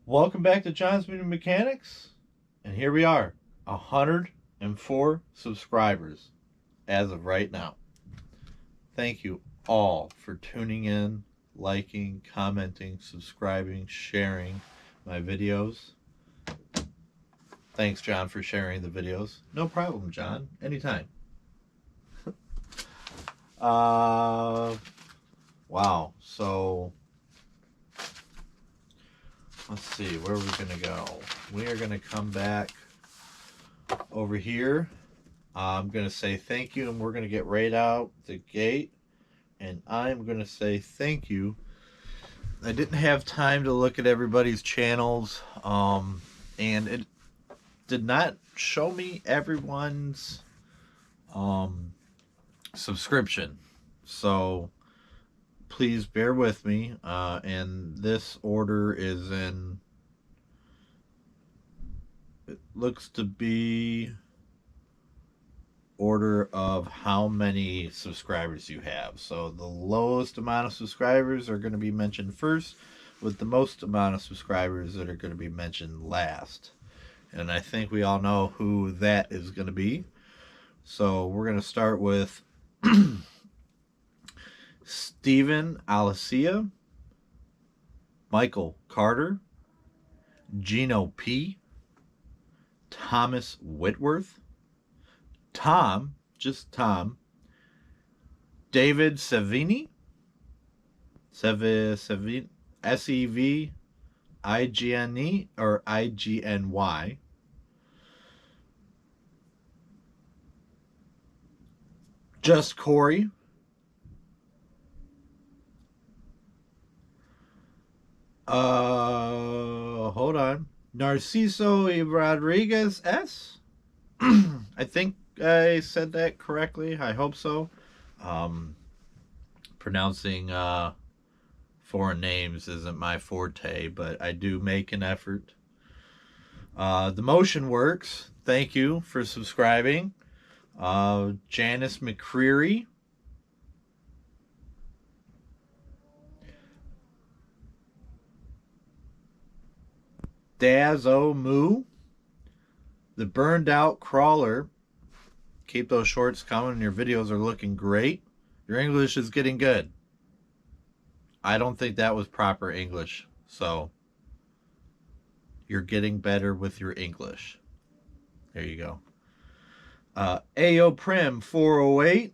Welcome back to johnsminimechanics, and here we are, 104 subscribers as of right now. Thank you all for tuning in, liking, commenting, subscribing, sharing my videos. Thanks, John, for sharing the videos. No problem, John. Anytime. Wow. So let's see, where are we going to go? We are going to come back over here. I'm going to say thank you, and we're going to get right out the gate. And I'm going to say thank you. I didn't have time to look at everybody's channels, and it did not show me everyone's subscription. So please bear with me. And this order is in, it looks to be order of how many subscribers you have. So the lowest amount of subscribers are going to be mentioned first, with the most amount of subscribers that are going to be mentioned last. And I think we all know who that is going to be. So we're going to start with Stephen Alicia, Michael Carter, Gino P, Thomas Whitworth, Tom, just Tom, David Savini, S-E-V-I-G-N-E or I-G-N-Y, Just Corey, hold on, Narciso Rodriguez S. I think I said that correctly. I hope so. Pronouncing foreign names isn't my forte, but I do make an effort. The Motion Works, thank you for subscribing. Janice McCreary, Dazo Moo, The Burned Out Crawler. Keep those shorts coming. Your videos are looking great. Your English is getting good. I don't think that was proper English, so you're getting better with your English. There you go. Ayo Prim 408,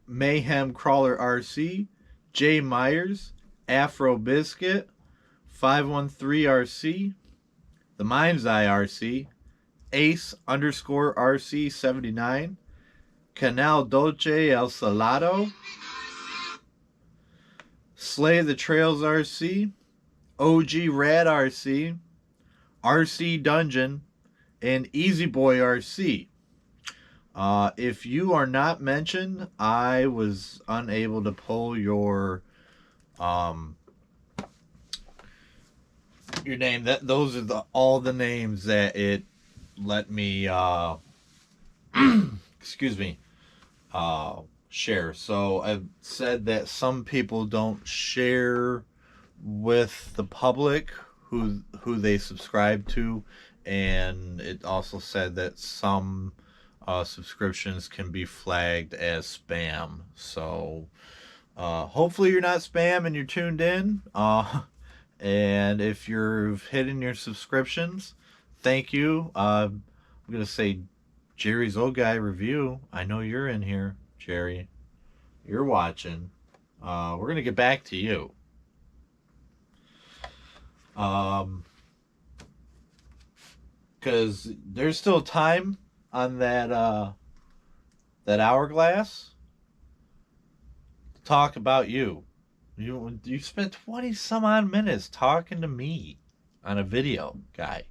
Mayhem Crawler RC, Jay Myers, Afro Biscuit, 513 RC, The Mind's Eye RC, Ace _ RC 79, Canal Dolce El Salado, Slay the Trails RC, OG Rad RC, RC Dungeon, and Easy Boy RC. If you are not mentioned, I was unable to pull your name. Those are all the names that it let me excuse me, share. So I've said that some people don't share with the public who they subscribe to, and it also said that some subscriptions can be flagged as spam. So hopefully you're not spam and you're tuned in. And if you're hitting your subscriptions, thank you. I'm gonna say Jerry's Old Guy Review. I know you're in here, Jerry. You're watching. We're gonna get back to you. Because there's still time on that hourglass to talk about you. You spent 20 some odd minutes talking to me on a video, guy.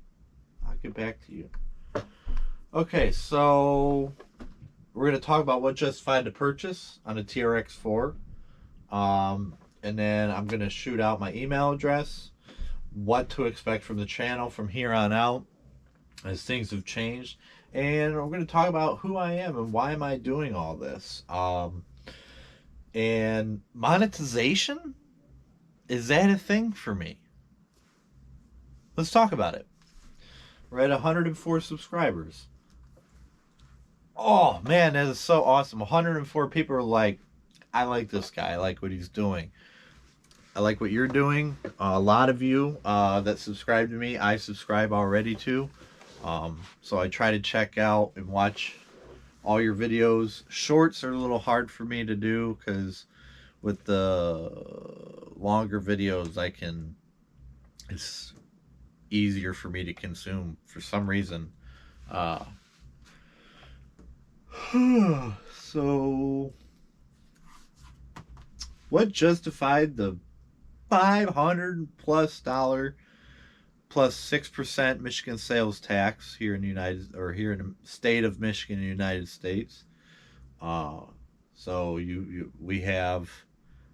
I'll get back to you. Okay, so we're going to talk about what justified the purchase on a TRX4. And then I'm going to shoot out my email address, what to expect from the channel from here on out as things have changed. And we're going to talk about who I am and why am I doing all this. And monetization, is that a thing for me? Let's talk about it. We're at 104 subscribers. Oh man, that is so awesome. 104 people are like, I like this guy. I like what he's doing. I like what you're doing. A lot of you that subscribe to me, I subscribe already to. So I try to check out and watch all your videos. Shorts are a little hard for me to do because with the longer videos, it's easier for me to consume for some reason. Uh, so, what justified the $500+ plus 6% Michigan sales tax here in the here in the state of Michigan, in the United States? Uh, so we have,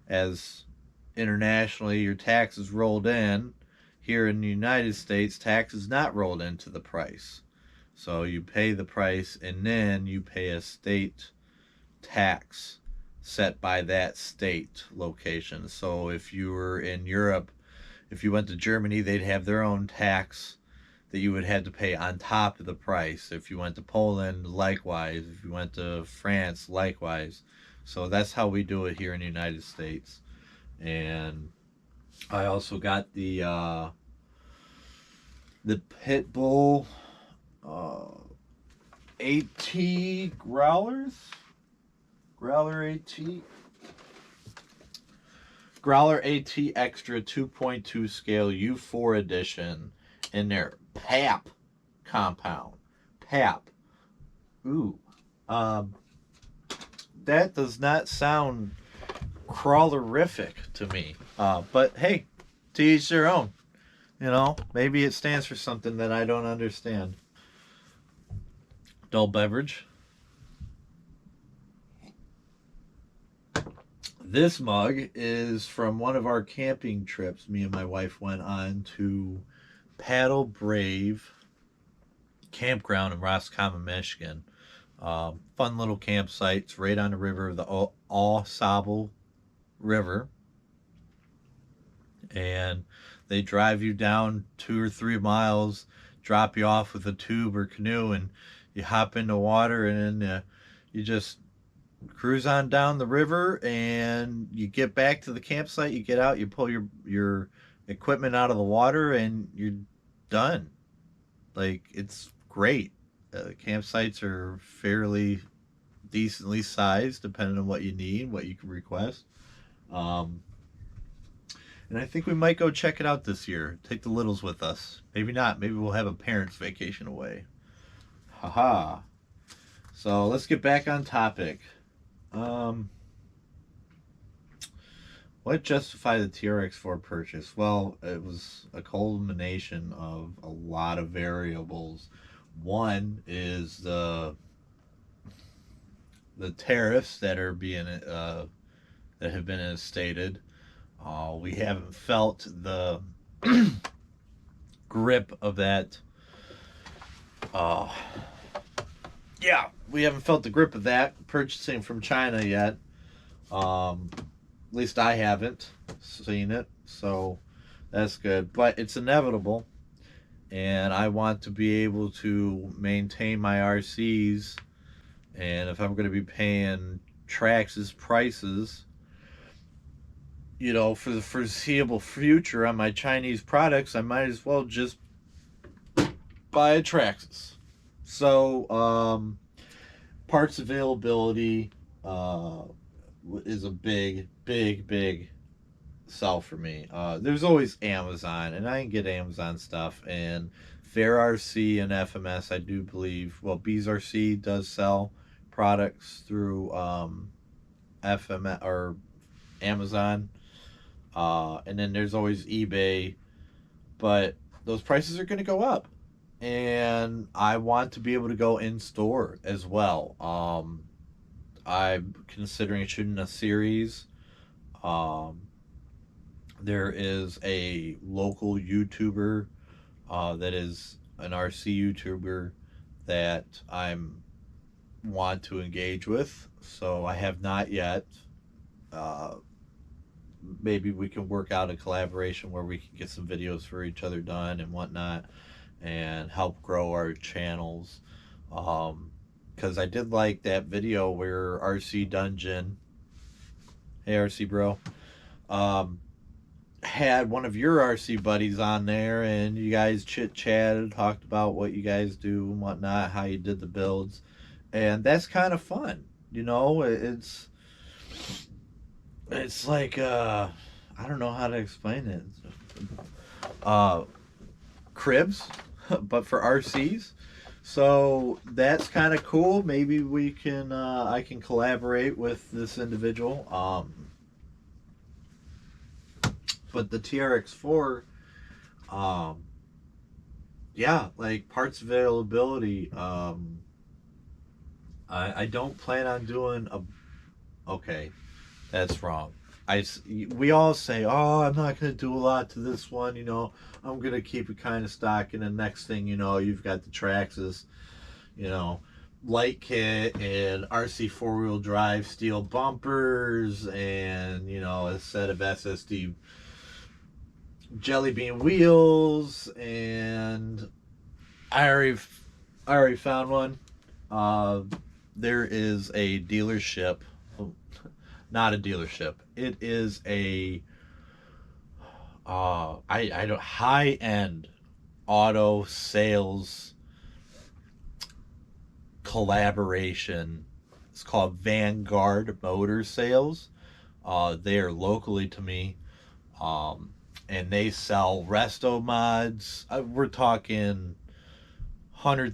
as internationally, your taxes rolled in. Here in the United States, tax is not rolled into the price. So you pay the price and then you pay a state tax set by that state location. So if you were in Europe, if you went to Germany, they'd have their own tax that you would have to pay on top of the price. If you went to Poland, likewise. If you went to France, likewise. So that's how we do it here in the United States. And I also got the pit bull AT Growler AT Extra 2.2 scale U4 edition in their PAP compound. PAP. Ooh. That does not sound crawlerific to me. But hey, to each their own. You know, maybe it stands for something that I don't understand. Dull beverage. This mug is from one of our camping trips me and my wife went on to Paddle Brave Campground in Roscommon, Michigan. Fun little campsites right on the river, the Au Sable River. And they drive you down 2 or 3 miles, drop you off with a tube or canoe, and you hop in the water, and then you just cruise on down the river, and you get back to the campsite. You get out, you pull your equipment out of the water, and you're done. Like, it's great. Campsites are fairly decently sized, depending on what you need, what you can request. Um, and I think we might go check it out this year. Take the littles with us. Maybe not. Maybe we'll have a parents' vacation away. Haha. So let's get back on topic. What justified the TRX4 purchase? Well, it was a culmination of a lot of variables. One is the tariffs that are being that have been instated. We haven't felt the grip of that. Yeah, we haven't felt the grip of that purchasing from China yet. At least I haven't seen it, so that's good. But it's inevitable, and I want to be able to maintain my RCs. And if I'm going to be paying Trax's prices, you know, for the foreseeable future on my Chinese products, I might as well just buy a Traxxas. So, parts availability is a big sell for me. There's always Amazon, and I can get Amazon stuff. And Fair RC and FMS, I do believe. Well, Bees RC does sell products through FMS or Amazon. And then there's always eBay, but those prices are going to go up, and I want to be able to go in store as well. I'm considering shooting a series. There is a local YouTuber that is an RC YouTuber that I'm want to engage with, so I have not yet maybe we can work out a collaboration where we can get some videos for each other done and whatnot, and help grow our channels. Because I did like that video where RC Dungeon, hey RC bro, um, had one of your RC buddies on there, and you guys chit chatted, talked about what you guys do and whatnot, how you did the builds, and that's kind of fun. You know, it's like I don't know how to explain it. Uh, Cribs, but for RCs. So that's kind of cool. Maybe we can I can collaborate with this individual. But the TRX4, um, yeah, like parts availability. I don't plan on doing a. Okay, that's wrong. We all say, oh, I'm not going to do a lot to this one, you know, I'm going to keep it kind of stock. And the next thing you know, you've got the Traxxas, you know, light kit and RC four-wheel drive steel bumpers and, you know, a set of SSD jelly bean wheels. And I already found one. There is a dealership, not a dealership. It is a I don't high end auto sales collaboration. It's called Vanguard Motor Sales. They are locally to me, and they sell resto mods. We're talking $100,000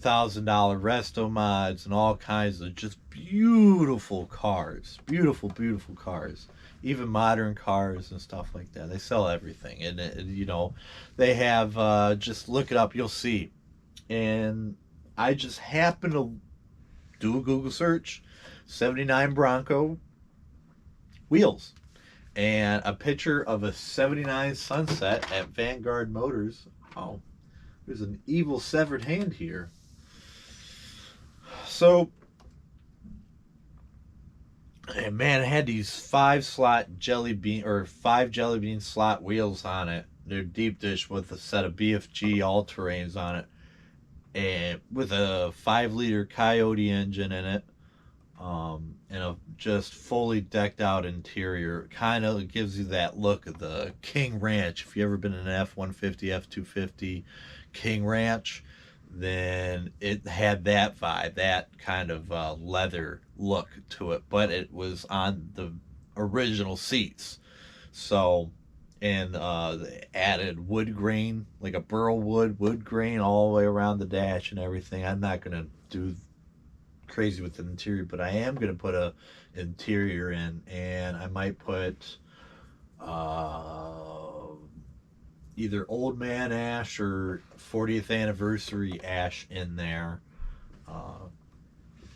resto mods and all kinds of just beautiful cars, beautiful cars, even modern cars and stuff like that. They sell everything, and you know, they have just look it up, you'll see. And I just happen to do a Google search, 79 Bronco wheels, and a picture of a 79 Sunset at Vanguard Motors. Oh, there's an evil severed hand here. So, and man, it had these five jelly bean slot wheels on it. They're deep dish with a set of BFG all terrains on it, and with a 5-liter Coyote engine in it, and a just fully decked out interior. Kind of gives you that look of the King Ranch. If you ever been in an F-150, F-250 King Ranch, then it had that vibe, that kind of leather look to it, but it was on the original seats. So, and they added wood grain, like a burl wood grain all the way around the dash and everything. I'm not gonna do crazy with the interior, but I am gonna put a interior in, and I might put either Old Man Ash or 40th Anniversary Ash in there. Uh,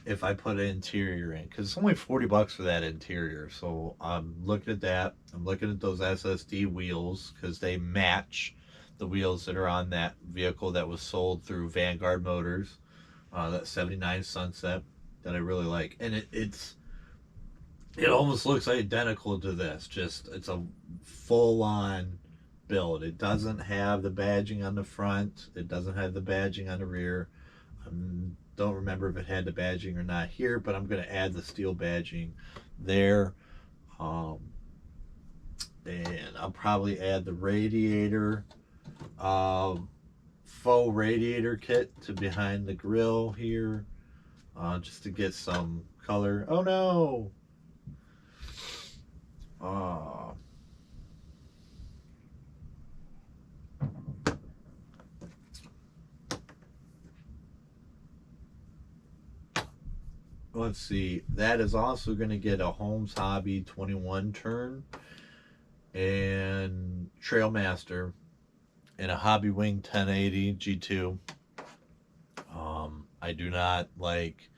if I put an interior in, because it's only $40 for that interior. So I'm looking at that. I'm looking at those SSD wheels because they match the wheels that are on that vehicle that was sold through Vanguard Motors. That 79 Sunset that I really like, and it almost looks identical to this. Just it's a full on build. It doesn't have the badging on the front. It doesn't have the badging on the rear. Don't remember if it had the badging or not here, but I'm going to add the steel badging there. And I'll probably add the radiator, faux radiator kit to behind the grill here, just to get some color. Oh no! Let's see. That is also going to get a Holmes Hobby 21 turn and Trailmaster and a Hobby Wing 1080 G2. I do not like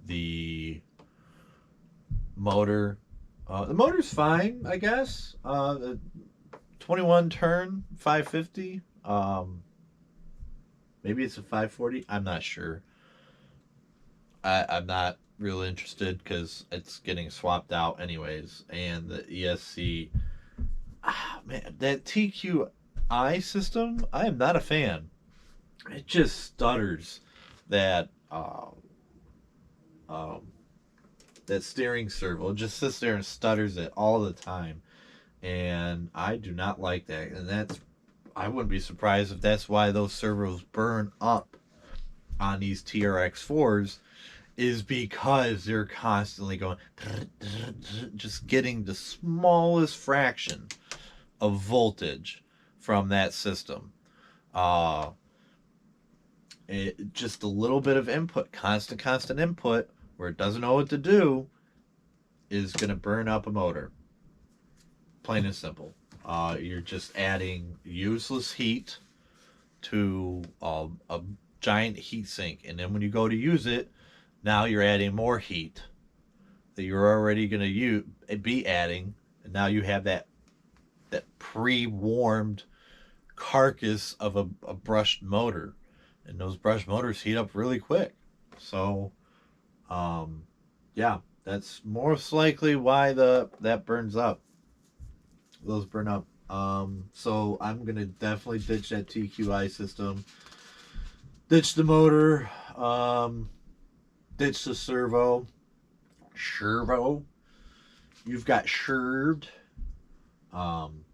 the motor. The motor's fine, I guess. The 21 turn 550. Maybe it's a 540. I'm not sure. I'm not really interested because it's getting swapped out anyways. And the ESC man, that TQI system, I am not a fan. It just stutters that um, that steering servo. It just sits there and stutters it all the time, and I do not like that. And that's I wouldn't be surprised if that's why those servos burn up on these TRX4s, is because they're constantly going, just getting the smallest fraction of voltage from that system. Uh, just a little bit of input, constant input, where it doesn't know what to do, is going to burn up a motor. Plain and simple. You're just adding useless heat to a giant heat sink, and then when you go to use it, now you're adding more heat that you're already going to be adding, and now you have that pre-warmed carcass of a brushed motor, and those brushed motors heat up really quick. So, yeah, that's most likely why that burns up. Those burn up. So I'm gonna definitely ditch that TQI system. Ditch the motor. Ditch the servo. You've got sherved. Um,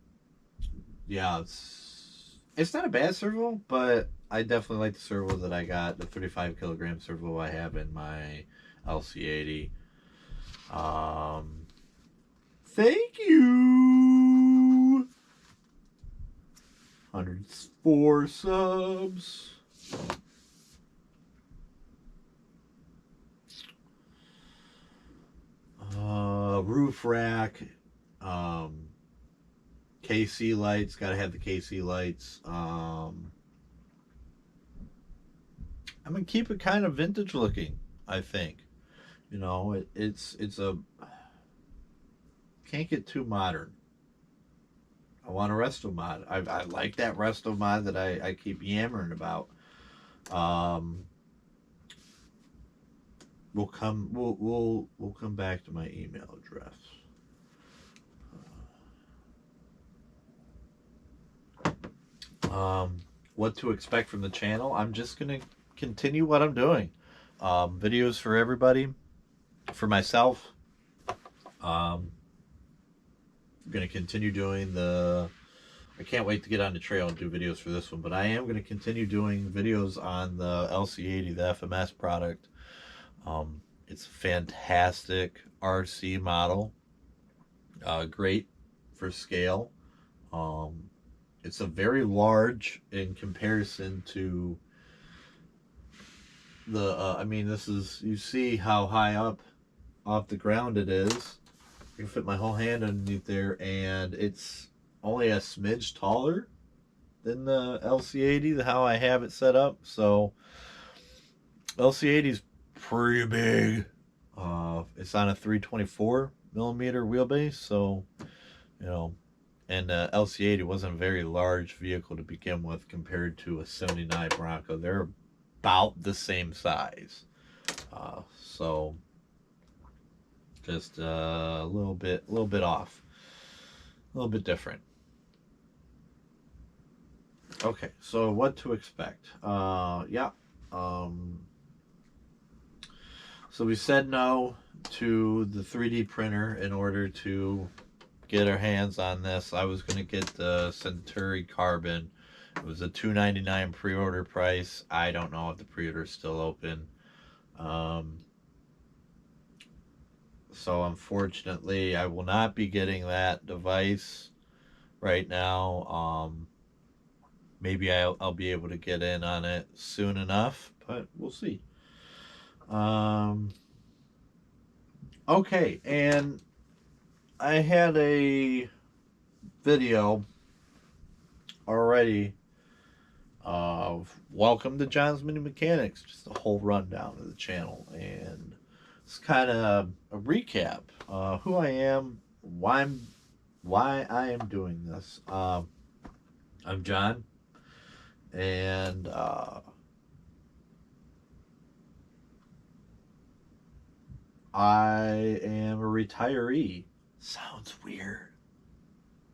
yeah, it's not a bad servo, but I definitely like the servo that I got, the 35 kilogram servo I have in my LC80. Thank you. 104 subs. Roof rack. KC lights. Gotta have the KC lights. I'm gonna keep it kind of vintage looking, I think. You know, it's a can't get too modern. I want a resto mod. I like that resto mod that I keep yammering about. Um, we'll come back to my email address. What to expect from the channel? I'm just gonna continue what I'm doing. Videos for everybody, for myself. I'm gonna continue doing I can't wait to get on the trail and do videos for this one, but I am going to continue doing videos on the LC80, the FMS product. It's a fantastic RC model, great for scale. It's a very large in comparison to I mean, you see how high up off the ground it is. I can fit my whole hand underneath there, and it's only a smidge taller than the LC80, how I have it set up. So LC80 is pretty big. It's on a 324 millimeter wheelbase, so you know, and LC80 wasn't a very large vehicle to begin with compared to a 79 Bronco. They're about the same size, so just a little bit off, a little bit different. Okay, so what to expect? Yeah. So we said no to the 3D printer in order to get our hands on this. I was going to get the Centuri Carbon. It was a $299 pre-order price. I don't know if the pre-order is still open. So unfortunately, I will not be getting that device right now. Maybe I'll be able to get in on it soon enough, but we'll see. Okay, and I had a video already of welcome to John's Mini Mechanics, just a whole rundown of the channel, and it's kind of a recap, who I am, why I am doing this. I'm John, and I am a retiree. Sounds weird.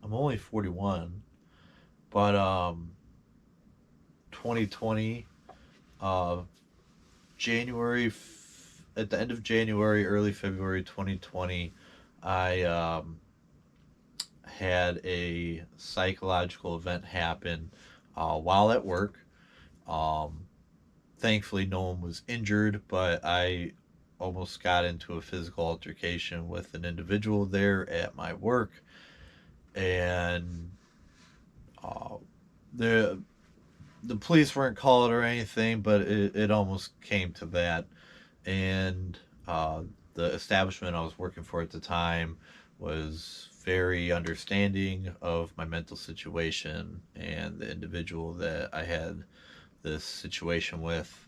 I'm only 41, but 2020, uh, at the end of January, early February 2020, I had a psychological event happen while at work. Um, Thankfully, no one was injured, but I almost got into a physical altercation with an individual there at my work, and uh, the the police weren't called or anything, but it almost came to that. And uh, the establishment I was working for at the time was very understanding of my mental situation, and the individual that I had this situation with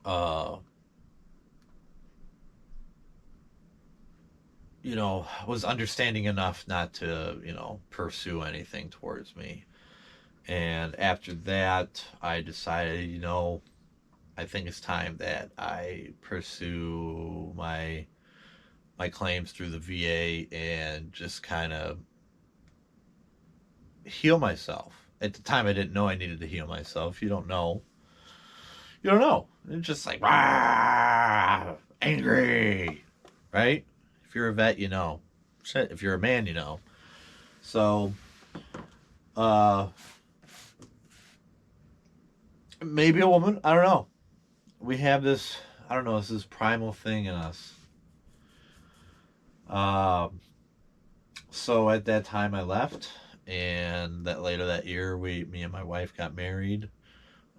uh, was understanding enough not to, pursue anything towards me. And after that, I decided, I think it's time that I pursue my claims through the VA and just kind of heal myself. At the time, I didn't know I needed to heal myself. You don't know. You don't know. It's just like, rah, angry, right? If you're a vet, you know. Shit, if you're a man, you know. So, uh, maybe a woman. I don't know. We have this. I don't know. It's this primal thing in us. So at that time, I left, and that later that year, me and my wife got married.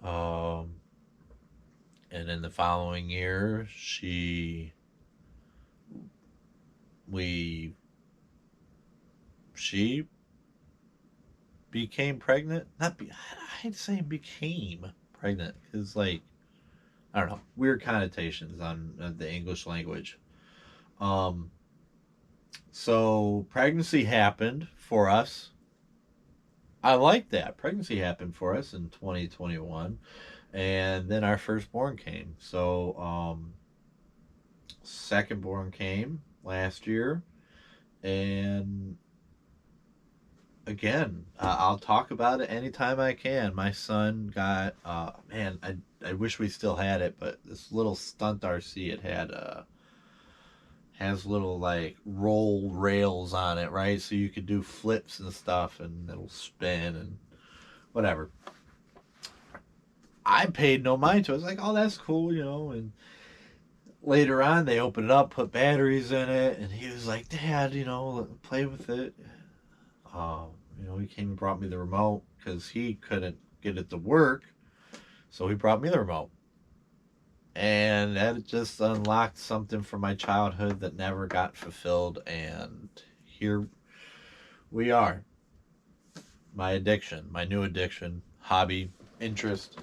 Um, and in the following year, we she became pregnant. Not be. I hate saying became pregnant because like I don't know, weird connotations on the English language. Um, so pregnancy happened for us. I like that. Pregnancy happened for us in 2021, and then our firstborn came. So secondborn came last year, and again, I'll talk about it anytime I can. My son got man, I wish we still had it, but this little stunt RC it had has little like roll rails on it, right? So you could do flips and stuff, and it'll spin and whatever. I paid no mind to it. I was like, oh, that's cool, And later on, they opened it up, put batteries in it, and he was like, Dad, play with it. He came and brought me the remote because he couldn't get it to work, so he brought me the remote. And that just unlocked something from my childhood that never got fulfilled, and here we are. My addiction, my new addiction, hobby, interest.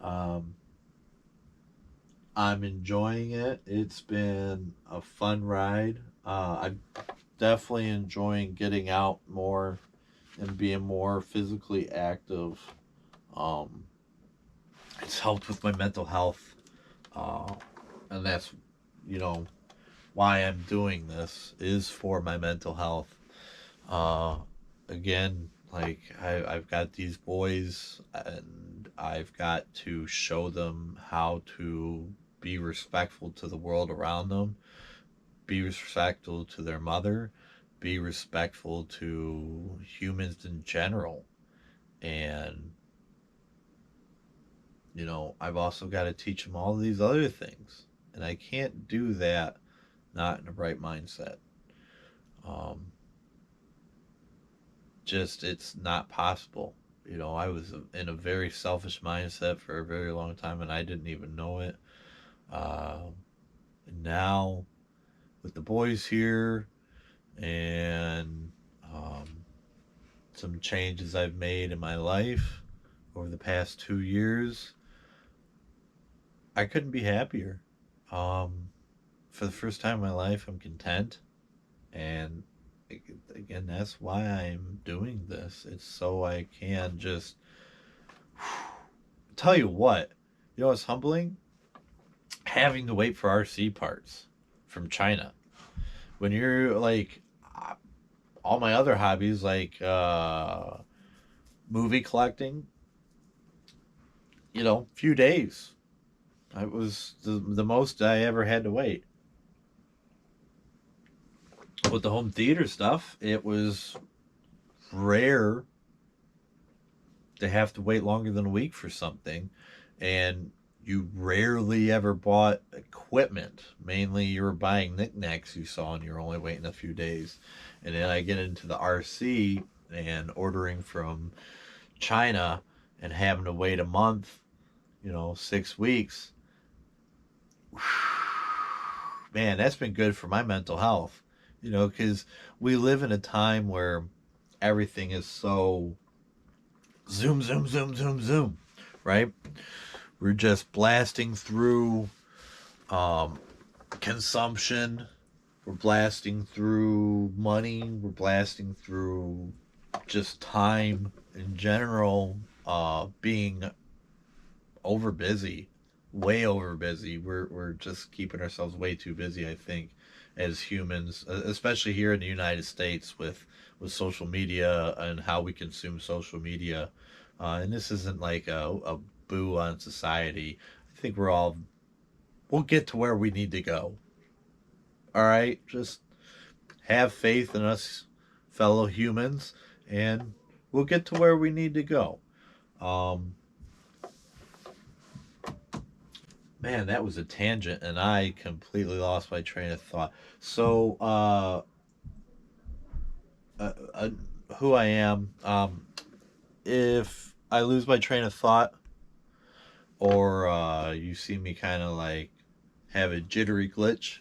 Um, I'm enjoying it. It's been a fun ride. I'm definitely enjoying getting out more and being more physically active. Um, it's helped with my mental health, uh, and that's you know why I'm doing this is for my mental health. Uh, Again, like I've got these boys, and I've got to show them how to be respectful to the world around them, be respectful to their mother, be respectful to humans in general. And, I've also got to teach them all these other things. And I can't do that not in the right mindset. Um, just, it's not possible. I was in a very selfish mindset for a very long time, and I didn't even know it. And now, with the boys here and some changes I've made in my life over the past 2 years, I couldn't be happier. Um, for the first time in my life, I'm content. And again, that's why I'm doing this. It's so I can just tell you what, it's humbling having to wait for RC parts from China. When you're like, all my other hobbies like movie collecting, few days. It was the most I ever had to wait. With the home theater stuff, it was rare to have to wait longer than a week for something, and you rarely ever bought equipment. Mainly, you were buying knickknacks you saw, and you're only waiting a few days. And then I get into the RC and ordering from China and having to wait a month, 6 weeks. Man, that's been good for my mental health, because we live in a time where everything is so zoom, zoom, zoom, zoom, zoom, right? We're just blasting through consumption. We're blasting through money. We're blasting through just time in general, being over busy, way over busy. We're just keeping ourselves way too busy, I think, as humans, especially here in the United States with social media and how we consume social media. And this isn't like a boo on society. I think we'll get to where we need to go. All right, just have faith in us, fellow humans, and we'll get to where we need to go. Um, Man, that was a tangent, and I completely lost my train of thought. So, uh, uh, who I am, if I lose my train of thought, or you see me kind of like have a jittery glitch,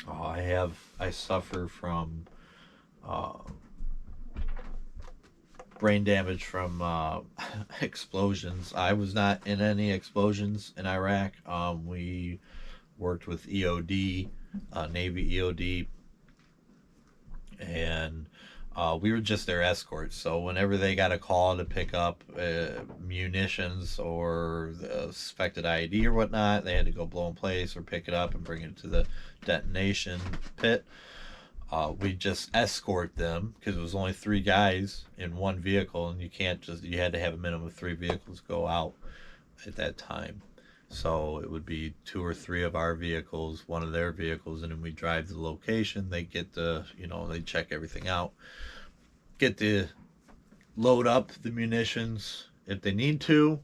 I suffer from uh, brain damage from explosions. I was not in any explosions in Iraq. We worked with EOD, Navy EOD, and we were just their escorts. So whenever they got a call to pick up munitions or the suspected IED or whatnot, they had to go blow in place or pick it up and bring it to the detonation pit. We just escort them because it was only 3 guys in one vehicle, and you had to have a minimum of 3 vehicles go out at that time. So it would be 2 or 3 of our vehicles, one of their vehicles, and then we drive to the location. They get they check everything out, get to load up the munitions if they need to.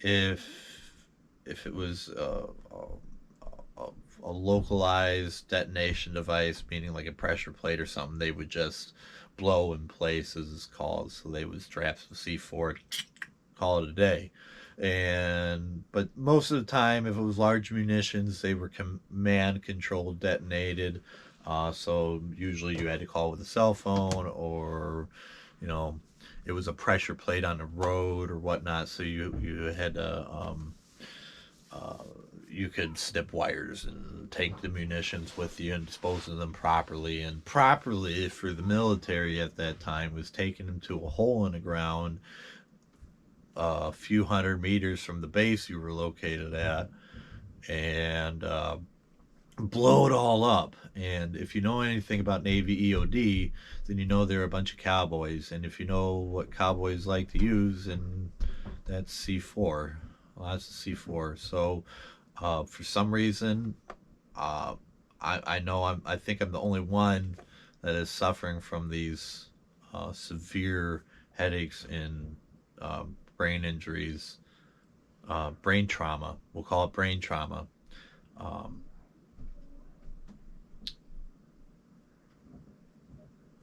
If if it was a localized detonation device, meaning like a pressure plate or something, they would just blow in place as it's called. So they would strap some C4, call it a day. But most of the time, if it was large munitions, they were command controlled detonated. So usually you had to call with a cell phone, or you know it was a pressure plate on the road or whatnot. So you had to you could snip wires and take the munitions with you and dispose of them properly. And properly for the military at that time was taking them to a hole in the ground a few 100 meters from the base you were located at, and blow it all up. And if you know anything about Navy EOD, then you know they're a bunch of cowboys. And if you know what cowboys like to use, and that's C4. Lots of C4. So for some reason, I know I think I'm the only one that is suffering from these severe headaches and brain injuries, brain trauma. We'll call it brain trauma. Um,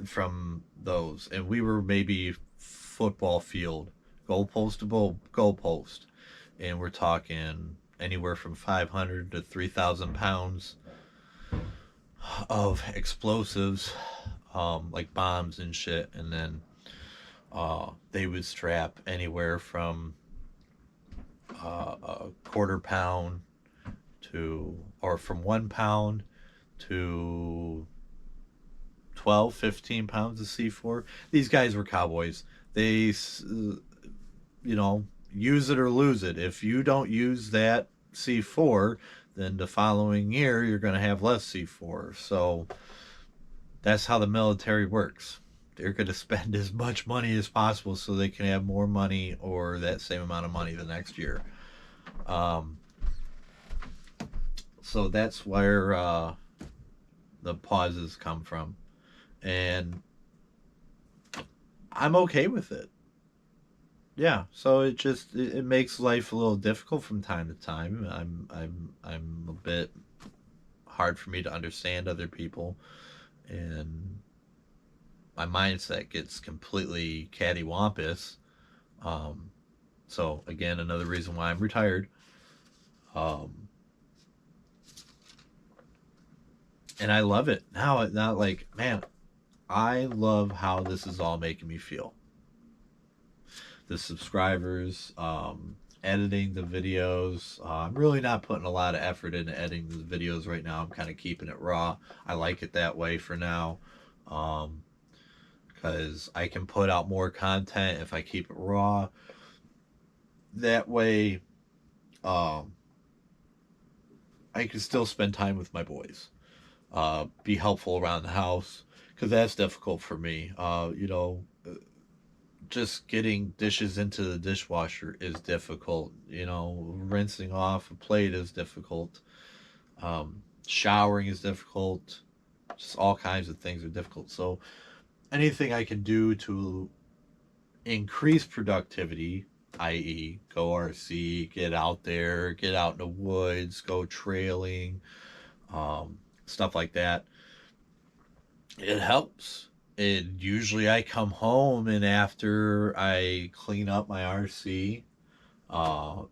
from those, and we were maybe football field, goalpost to goalpost, and we're talking anywhere from 500 to 3,000 pounds of explosives, like bombs and shit. And then they would strap anywhere from a quarter pound or from 1 pound to 12, 15 pounds of C4. These guys were cowboys. They, use it or lose it. If you don't use that C4, then the following year you're going to have less C4. So That's how the military works. They're going to spend as much money as possible so they can have more money or that same amount of money the next year. Um, so that's where the pauses come from. And I'm okay with it. Yeah, so it makes life a little difficult from time to time. I'm a bit hard for me to understand other people, and my mindset gets completely cattywampus. Um, so again, another reason why I'm retired. Um, and I love it now. Not like, man, I love how this is all making me feel. The subscribers, editing the videos. I'm really not putting a lot of effort into editing the videos right now. I'm kind of keeping it raw. I like it that way for now. Um, because I can put out more content if I keep it raw. That way, um, I can still spend time with my boys, be helpful around the house, because that's difficult for me. Just getting dishes into the dishwasher is difficult. Rinsing off a plate is difficult. Showering is difficult. Just all kinds of things are difficult. So anything I can do to increase productivity, i.e., go RC, get out there, get out in the woods, go trailing, stuff like that, it helps. And usually I come home, and after I clean up my RC,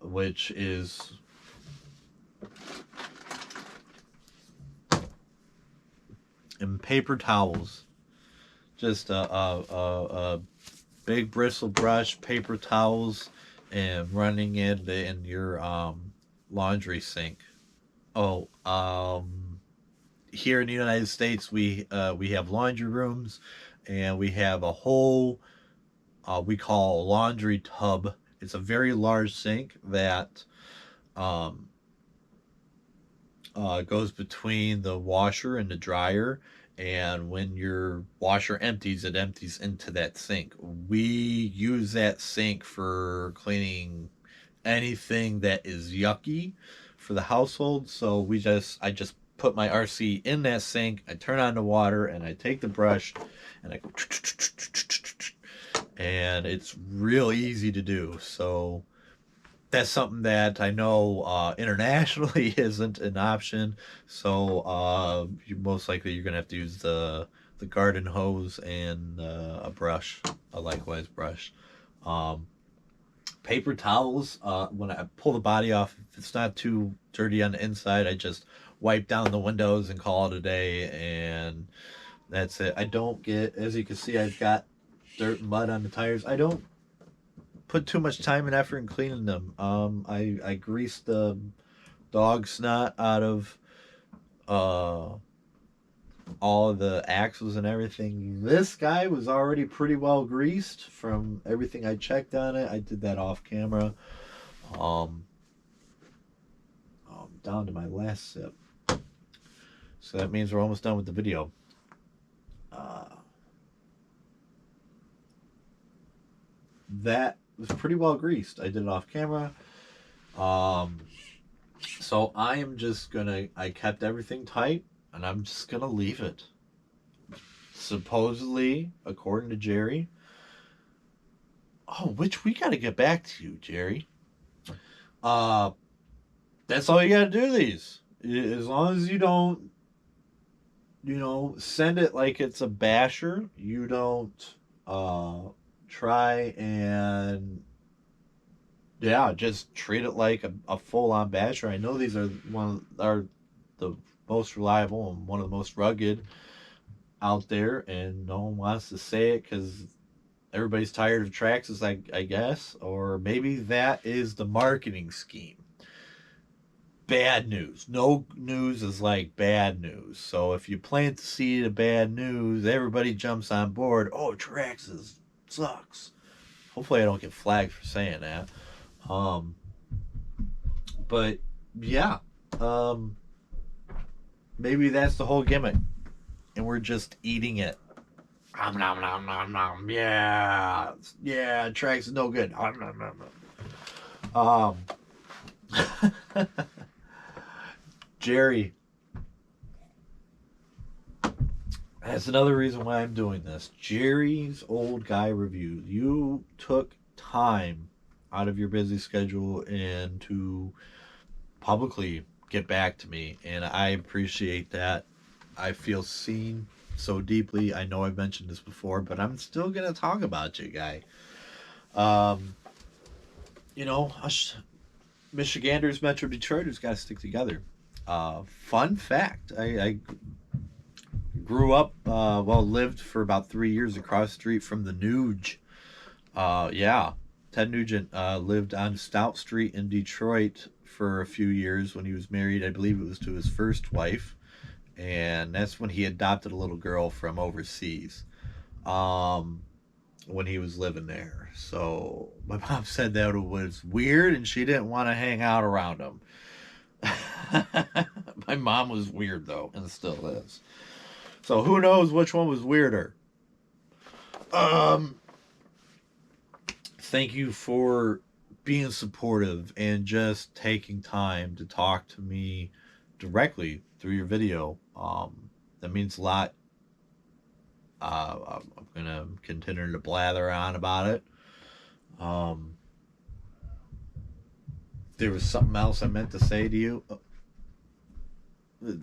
which is in paper towels, just a big bristle brush, paper towels, and running it in your laundry sink. Oh, here in the United States, we have laundry rooms, and we have a whole we call a laundry tub. It's a very large sink that um, goes between the washer and the dryer. And when your washer empties, it empties into that sink. We use that sink for cleaning anything that is yucky for the household. So I just put my RC in that sink. I turn on the water, and I take the brush, and I go, and it's real easy to do. So that's something that I know internationally isn't an option. So most likely you're gonna have to use the garden hose and a brush, a likewise brush. Um, Paper towels. When I pull the body off, if it's not too dirty on the inside, I just wipe down the windows and call it a day, and that's it. I don't get, as you can see, I've got dirt and mud on the tires. I don't put too much time and effort in cleaning them. I grease the dog snot out of uh, all of the axles and everything. This guy was already pretty well greased from everything I checked on it. I did that off camera. Um, Down to my last sip. So that means we're almost done with the video. That was pretty well greased. I did it off camera. So I am just gonna, I kept everything tight, and I'm just gonna leave it. Supposedly, according to Jerry. Oh, which we gotta get back to you, Jerry. Uh, that's all you gotta do these. As long as you don't, send it like it's a basher. You don't try and, yeah, just treat it like a full on basher. I know these are the most reliable and one of the most rugged out there, and no one wants to say it because everybody's tired of Traxxas, I guess, or maybe that is the marketing scheme. Bad news. No news is like bad news. So if you plant the seed of bad news, everybody jumps on board. Oh, Traxxas sucks. Hopefully, I don't get flagged for saying that. Um, but yeah, maybe that's the whole gimmick. and we're just eating it. Nom, nom, nom, nom, nom. Yeah. Yeah, tracks is no good. Nom, nom, nom, nom. Jerry, that's another reason why I'm doing this. Jerry's Old Guy Review. You took time out of your busy schedule and to publicly get back to me, and I appreciate that. I feel seen so deeply. I know I've mentioned this before, but I'm still gonna talk about you, guy. Um, us Michiganders, Metro Detroiters got to stick together. Fun fact: I grew up, lived for about 3 years across the street from the Nuge. Yeah, Ted Nugent lived on Stout Street in Detroit for a few years when he was married. I believe it was to his first wife, and that's when he adopted a little girl from overseas. Um, when he was living there. So my mom said that it was weird, and she didn't want to hang out around him. My mom was weird though, and still is. So who knows which one was weirder? Um, Thank you for being supportive and just taking time to talk to me directly through your video. That means a lot. I'm gonna continue to blather on about it. Um, there was something else I meant to say to you.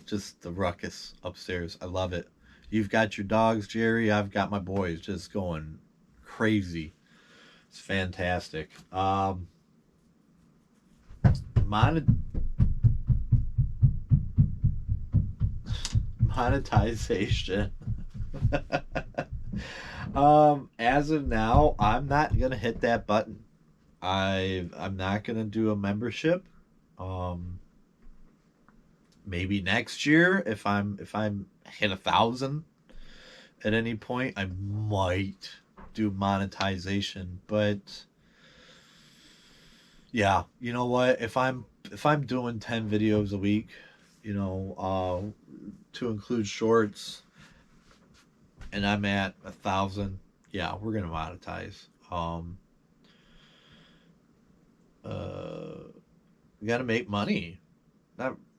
Just the ruckus upstairs. I love it. You've got your dogs, Jerry. I've got my boys just going crazy. It's fantastic. Monetization. As of now, I'm not gonna hit that button. I'm not gonna do a membership. Um, Maybe next year if I'm hit 1,000 at any point, I might do monetization. But yeah, you know what? If I'm doing 10 videos a week, to include shorts, and I'm at 1,000, yeah, we're gonna monetize. We gotta make money.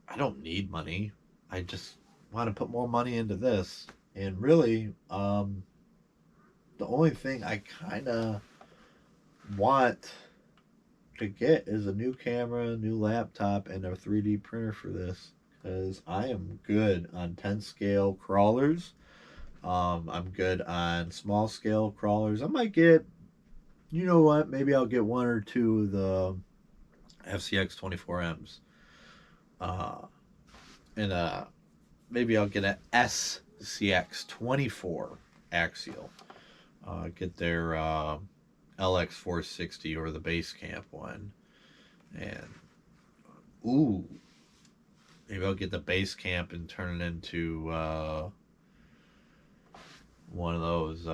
I don't need money. I just want to put more money into this. And really, the only thing I kind of want to get is a new camera, new laptop, and a 3D printer for this. Because I am good on 10 scale crawlers. I'm good on small scale crawlers. I might get, you know what, maybe I'll get one or two of the FCX 24Ms. Uh, and maybe I'll get an SCX 24 axial. Get their LX 460 or the Basecamp one. And, ooh, maybe I'll get the Basecamp and turn it into one of those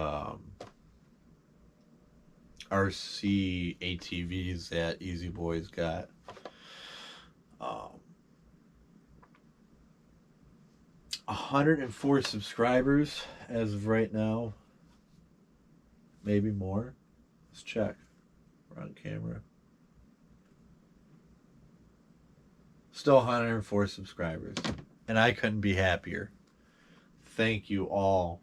RC ATVs that Easy Boy's got. 104 subscribers as of right now. Maybe more. Let's check. We're on camera. Still 104 subscribers. And I couldn't be happier. Thank you all.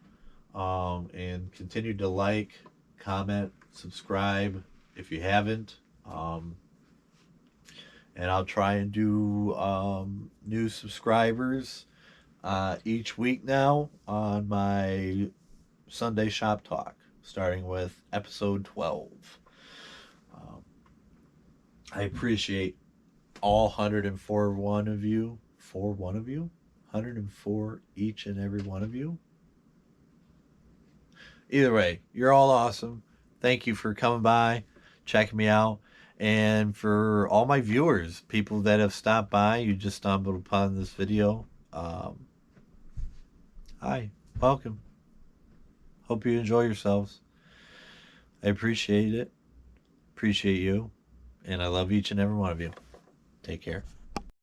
And continue to like, comment, subscribe if you haven't. And I'll try and do new subscribers each week now on my Sunday Shop Talk, starting with episode 12. I appreciate all 104 one of you, 104 each and every one of you. Either way, you're all awesome. Thank you for coming by, checking me out. And for all my viewers, people that have stopped by, you just stumbled upon this video. Hi, welcome. Hope you enjoy yourselves. I appreciate it. Appreciate you. And I love each and every one of you. Take care.